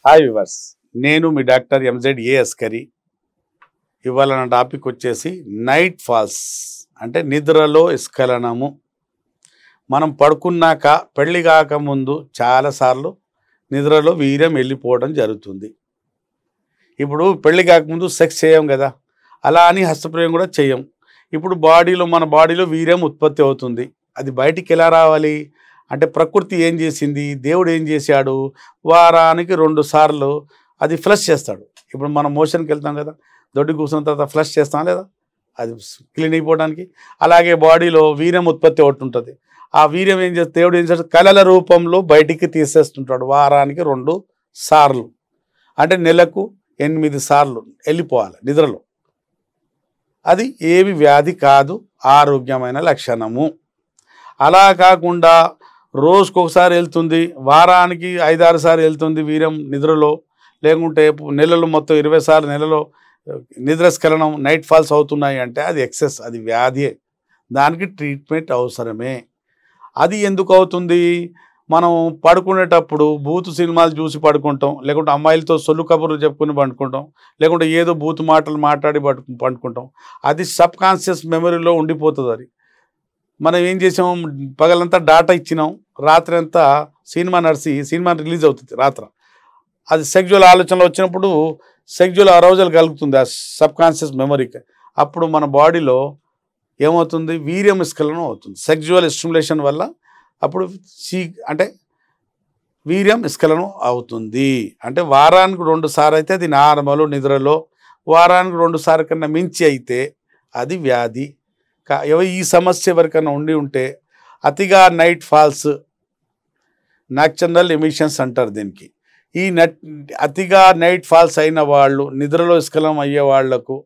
Hi viewers, నేను మీ doctor MZ ఏ అస్కరి. ఇవాళ నా టాపిక్ వచ్చేసి నైట్ ఫాల్స్ అంటే నిద్రలో స్ఖలనము. మనం పడుకున్నాక పెళ్లి కాకముందు చాలాసార్లు నిద్రలో వీర్యం వెళ్ళిపోవడం జరుగుతుంది. ఇప్పుడు పెళ్లి కాకముందు సెక్స్ చేయం కదా, అలా అని హస్తప్రయోగం కూడా చేయం. ఇప్పుడు మన బాడీలో వీర్యం ఉత్పత్తి అవుతుంది. అది బయటికి ఎలా రావాలి అంటే ప్రకృతి ఏం చేసింది, దేవుడు ఏం చేశాడు, వారానికి 2 సార్లు అది ఫ్లష్ చేస్తాడు. ఇప్పుడు మనం మోషన్కి వెళ్తాం కదా, దొడ్డి కూర్చున్న తర్వాత ఫ్లష్ చేస్తాం లేదా, అది క్లీన్ అయిపోవడానికి. అలాగే బాడీలో వీర్యం ఉత్పత్తి ఒకటి ఉంటుంది. ఆ వీర్యం ఏం చేస్తే దేవుడు ఏం చేస్తాడు, కళల రూపంలో బయటికి తీసేస్తుంటాడు. వారానికి 2 సార్లు అంటే నెలకు 8 సార్లు వెళ్ళిపోవాలి నిద్రలో. అది ఏమి వ్యాధి కాదు, ఆరోగ్యమైన లక్షణము. అలా కాకుండా రోజుకొకసారి వెళ్తుంది, వారానికి 5-6 సార్లు వెళ్తుంది వీర్యం నిద్రలో, లేకుంటే నెలలో మొత్తం 20 సార్లు నెలలో నిద్రస్ఖలనం నైట్ ఫాల్స్ అవుతున్నాయి అంటే అది ఎక్సెస్, అది వ్యాధి. దానికి ట్రీట్మెంట్ అవసరమే. అది ఎందుకు అవుతుంది, మనం పడుకునేటప్పుడు బూతు సినిమాలు చూసి పడుకుంటాం, లేకుంటే అమ్మాయిలతో సొల్లు కబుర్లు చెప్పుకుని పండుకుంటాం, లేకుంటే ఏదో బూతు మాటలు మాట్లాడి పండుకుంటాం. అది సబ్ కాన్షియస్ మెమరీలో ఉండిపోతుంది. అది మనం ఏం చేసాం, పగలంతా డాటా ఇచ్చినాం, రాత్రి అంతా సినిమా రిలీజ్ అవుతుంది రాత్రి. అది సెక్జువల్ ఆలోచనలు వచ్చినప్పుడు సెక్జువల్ అరౌజల్ కలుగుతుంది ఆ సబ్ కాన్షియస్ మెమరీకి. అప్పుడు మన బాడీలో ఏమవుతుంది, వీర్యం స్ఖలనం అవుతుంది సెక్జువల్ స్టిమ్యులేషన్ వల్ల. అప్పుడు అంటే వీర్యం స్ఖలనం అవుతుంది. అంటే వారానికి 2 సార్లు అయితే అది నార్మల్ నిద్రలో, వారానికి 2 సార్లు కన్నా మించి అయితే అది వ్యాధి. ఈ సమస్య ఎవరికైనా ఉంటే అతిగా నైట్ ఫాల్స్, నాక్టర్నల్ ఎమిషన్స్ అంటారు దీనికి. అతిగా నైట్ ఫాల్స్ అయిన వాళ్ళు, నిద్రలో స్ఖలనం అయ్యే వాళ్లకు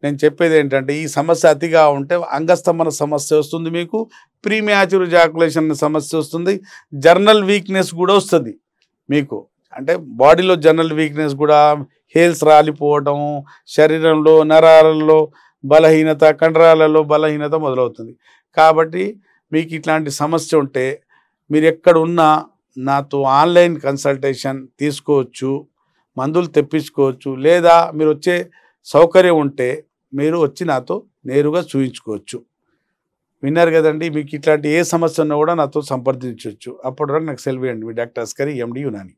నేను చెప్పేది ఏంటంటే, ఈ సమస్య అతిగా ఉంటే అంగస్తంభన సమస్య వస్తుంది, మీకు ప్రీమ్యాచ్యూర్ జాకులేషన్ సమస్య వస్తుంది, జర్నల్ వీక్నెస్ కూడా వస్తుంది మీకు. అంటే బాడీలో జర్నల్ వీక్నెస్ కూడా, హెయిర్స్ రాలిపోవడం, శరీరంలో నరాలలో బలహీనత, కండరాలలో బలహీనత మొదలవుతుంది. కాబట్టి మీకు ఇట్లాంటి సమస్య ఉంటే మీరు ఎక్కడున్నా నాతో ఆన్లైన్ కన్సల్టేషన్ తీసుకోవచ్చు, మందులు తెప్పించుకోవచ్చు, లేదా మీరు వచ్చే సౌకర్యం ఉంటే మీరు వచ్చి నాతో నేరుగా చూయించుకోవచ్చు. విన్నారు కదండి, మీకు ఇట్లాంటి ఏ సమస్య ఉన్నా కూడా నాతో సంప్రదించవచ్చు. అప్పటి వరకు నాకు సెలవు ఇవ్వండి. మీ డాక్టర్ అస్కరి, ఎండి యునాని.